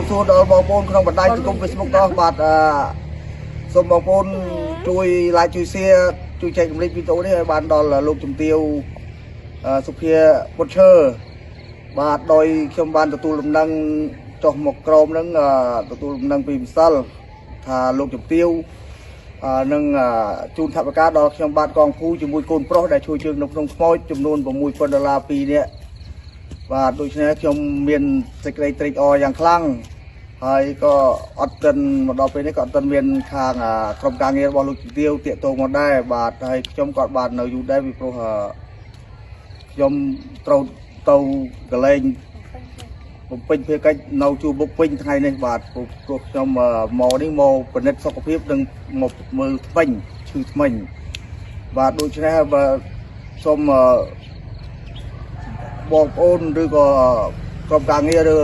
សួរដល់បងប្អូនក្នុងបណ្ដាញសង្គម Facebook đó បាទសូមបងប្អូនជួយ like ជួយ share ជួយចែករំលែកវីដេអូនេះឲ្យបានដល់លោកជំទាវសុភាពុតឈើបាទដោយខ្ញុំបានទទួលដំណឹងចុះមកក្រមនឹងទទួលដំណឹងពីម្សិលថាលោកជំទាវនឹងជូនថវិកាដល់ខ្ញុំបាទកងភូជាមួយកូនប្រុសដែលជួយជើងនៅក្នុងខ្មោចចំនួន$6000 2នាក់បាទដូច្នេះខ្ញុំមានសេចក្តីត្រេកអរយ៉ាងខ្លាំងហើយក៏អត់ទាន់មកដល់ពេលនេះក៏អត់ទាន់មានខាងក្រុមការងាររបស់លោកជំទាវតាក់ទងមកដែរបាទហើយខ្ញុំក៏បាននៅយូរដែរពីព្រោះខ្ញុំត្រូវទៅកន្លែងបំពេញភារកិច្ចនៅជួរមុខពេញថ្ងៃនេះបាទព្រោះខ្ញុំមកនេះមកពិនិត្យសុខភាពនិងមកមើលធ្មេញឈឺធ្មេញបាទដូច្នេះបាទសូមបងប្អូនឬក៏ក្រុមការងារឬ